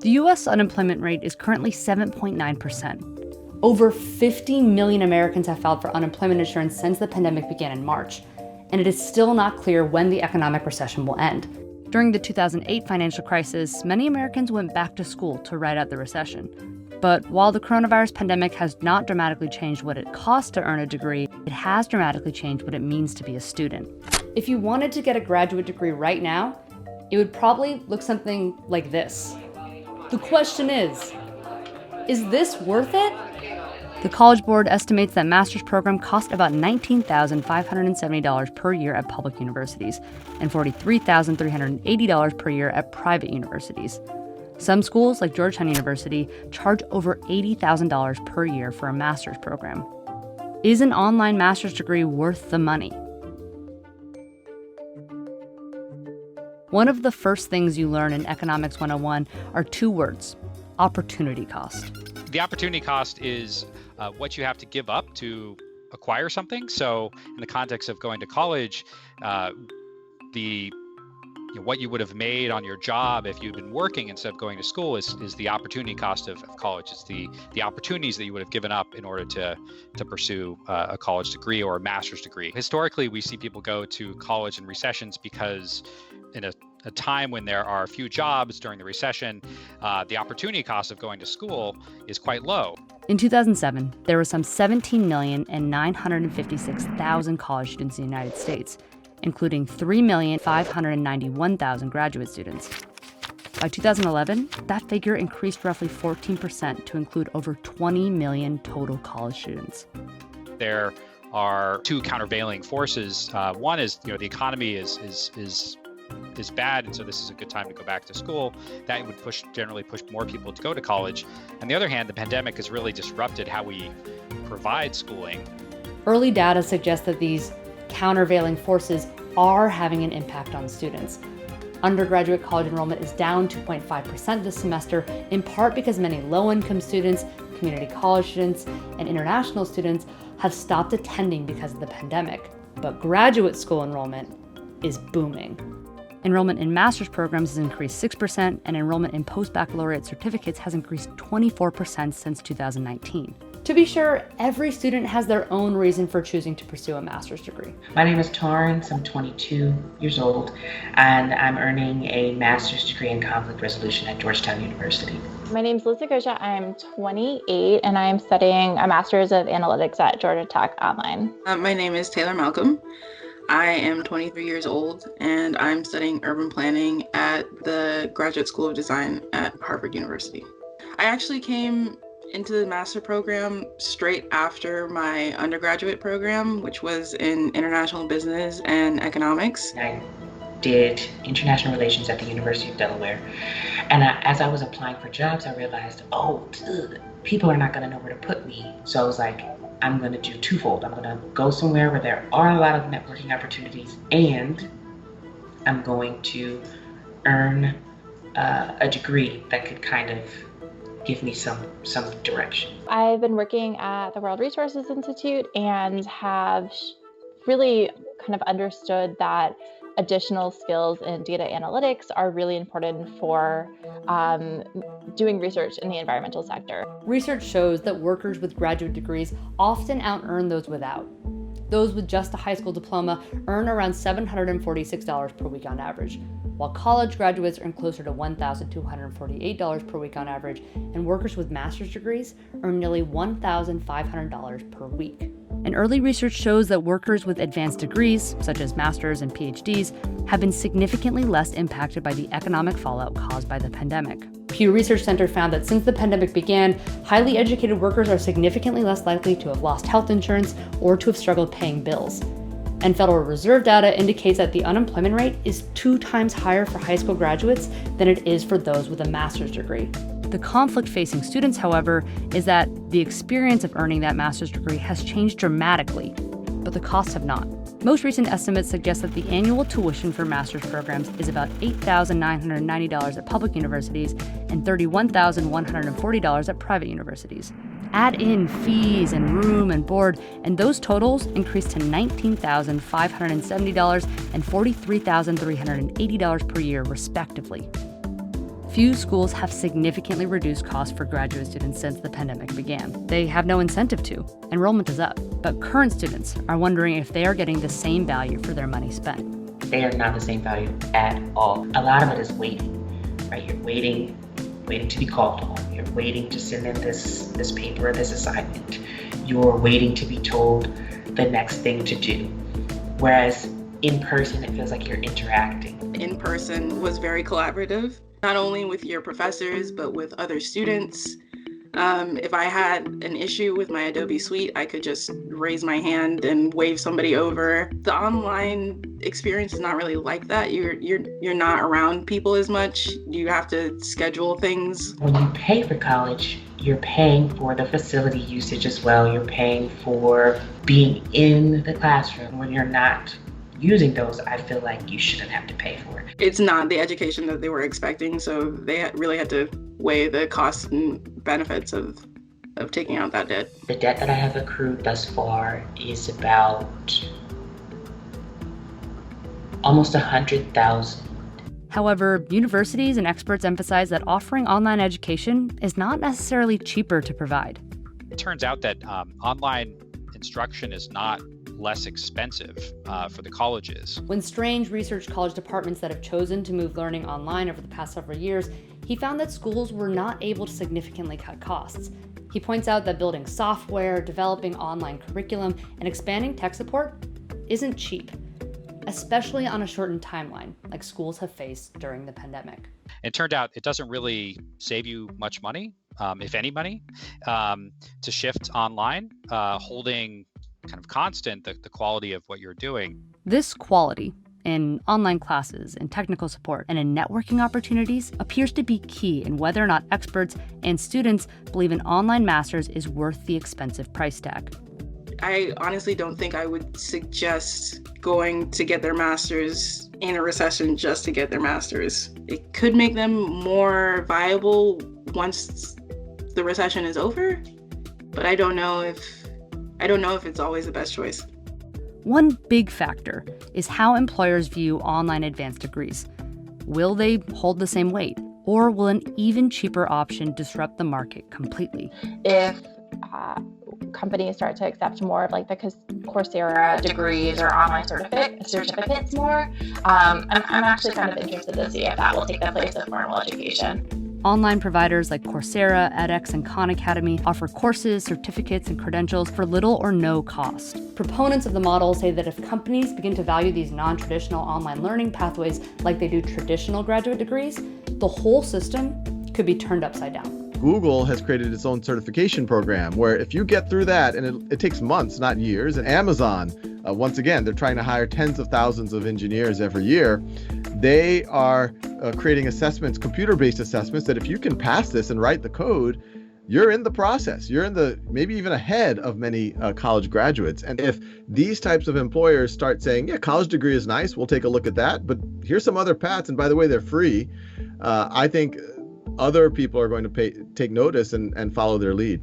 The U.S. unemployment rate is currently 7.9%. Over 50 million Americans have filed for unemployment insurance since the pandemic began in March, and it is still not clear when the economic recession will end. During the 2008 financial crisis, many Americans went back to school to ride out the recession. But while the coronavirus pandemic has not dramatically changed what it costs to earn a degree, it has dramatically changed what it means to be a student. If you wanted to get a graduate degree right now, it would probably look something like this. The question is this worth it? The College Board estimates that master's program costs about $19,570 per year at public universities and $43,380 per year at private universities. Some schools, like Georgetown University, charge over $80,000 per year for a master's program. Is an online master's degree worth the money? One of the first things you learn in Economics 101 are two words: opportunity cost. The opportunity cost is what you have to give up to acquire something. So in the context of going to college, what you would have made on your job if you'd been working instead of going to school is the opportunity cost of college. It's the opportunities that you would have given up in order to pursue a college degree or a master's degree. Historically, we see people go to college in recessions because in a time when there are few jobs during the recession, the opportunity cost of going to school is quite low. In 2007, there were some 17,956,000 college students in the United States, including 3,591,000 graduate students. By 2011, that figure increased roughly 14% to include over 20 million total college students. There are two countervailing forces. One is, the economy is bad, and so this is a good time to go back to school. That would generally push more people to go to college. On the other hand, the pandemic has really disrupted how we provide schooling. Early data suggests that these countervailing forces are having an impact on students. Undergraduate college enrollment is down 2.5% this semester, in part because many low-income students, community college students, and international students have stopped attending because of the pandemic. But graduate school enrollment is booming. Enrollment in master's programs has increased 6%, and enrollment in post-baccalaureate certificates has increased 24% since 2019. To be sure, every student has their own reason for choosing to pursue a master's degree. My name is Torrance. I'm 22 years old, and I'm earning a master's degree in conflict resolution at Georgetown University. My name is Liz Gosha. I'm 28, and I'm studying a master's of analytics at Georgia Tech online. My name is Taylor Malcolm. I am 23 years old, and I'm studying urban planning at the Graduate School of Design at Harvard University. I actually came into the master program straight after my undergraduate program, which was in international business and economics. I did international relations at the University of Delaware. And as I was applying for jobs, I realized, people are not going to know where to put me. So I was like, I'm going to do twofold. I'm going to go somewhere where there are a lot of networking opportunities, and I'm going to earn a degree that could kind of give me some direction. I've been working at the World Resources Institute and have really kind of understood that additional skills in data analytics are really important for doing research in the environmental sector. Research shows that workers with graduate degrees often out-earn those without. Those with just a high school diploma earn around $746 per week on average, while college graduates earn closer to $1,248 per week on average, and workers with master's degrees earn nearly $1,500 per week. And early research shows that workers with advanced degrees, such as master's and PhDs, have been significantly less impacted by the economic fallout caused by the pandemic. Pew Research Center found that since the pandemic began, highly educated workers are significantly less likely to have lost health insurance or to have struggled paying bills. And Federal Reserve data indicates that the unemployment rate is 2 times higher for high school graduates than it is for those with a master's degree. The conflict facing students, however, is that the experience of earning that master's degree has changed dramatically, but the costs have not. Most recent estimates suggest that the annual tuition for master's programs is about $8,990 at public universities and $31,140 at private universities. Add in fees and room and board, and those totals increase to $19,570 and $43,380 per year, respectively. Few schools have significantly reduced costs for graduate students since the pandemic began. They have no incentive to. Enrollment is up, but current students are wondering if they are getting the same value for their money spent. They are not the same value at all. A lot of it is waiting, right? You're waiting to be called on. You're waiting to send in this paper, this assignment. You're waiting to be told the next thing to do. Whereas in person, it feels like you're interacting. In person was very collaborative, not only with your professors, but with other students. If I had an issue with my Adobe Suite, I could just raise my hand and wave somebody over. The online experience is not really like that. You're not around people as much. You have to schedule things. When you pay for college, you're paying for the facility usage as well. You're paying for being in the classroom. When you're not using those, I feel like you shouldn't have to pay for it. It's not the education that they were expecting, so they really had to weigh the costs and benefits of taking out that debt. The debt that I have accrued thus far is about almost $100,000. However, universities and experts emphasize that offering online education is not necessarily cheaper to provide. It turns out that online instruction is not less expensive for the colleges. When Strange researched college departments that have chosen to move learning online over the past several years, he found that schools were not able to significantly cut costs. He points out that building software, developing online curriculum, and expanding tech support isn't cheap, especially on a shortened timeline like schools have faced during the pandemic. It turned out it doesn't really save you much money, if any money, to shift online, holding kind of constant the quality of what you're doing. This quality in online classes, in technical support, and in networking opportunities appears to be key in whether or not experts and students believe an online master's is worth the expensive price tag. I honestly don't think I would suggest going to get their master's in a recession just to get their master's. It could make them more viable once the recession is over, but I don't know if it's always the best choice. One big factor is how employers view online advanced degrees. Will they hold the same weight, or will an even cheaper option disrupt the market completely? If companies start to accept more of like the Coursera degrees or online certificates more, I'm actually kind of interested to see if that will take the place of formal education. Online providers like Coursera, edX, and Khan Academy offer courses, certificates, and credentials for little or no cost. Proponents of the model say that if companies begin to value these non-traditional online learning pathways like they do traditional graduate degrees, the whole system could be turned upside down. Google has created its own certification program where if you get through that, and it takes months, not years, and Amazon, once again, they're trying to hire tens of thousands of engineers every year. They are creating assessments, computer-based assessments, that if you can pass this and write the code, you're in the process. You're in the maybe even ahead of many college graduates. And if these types of employers start saying, yeah, college degree is nice, we'll take a look at that, but here's some other paths, and by the way, they're free, I think other people are going to take notice and follow their lead.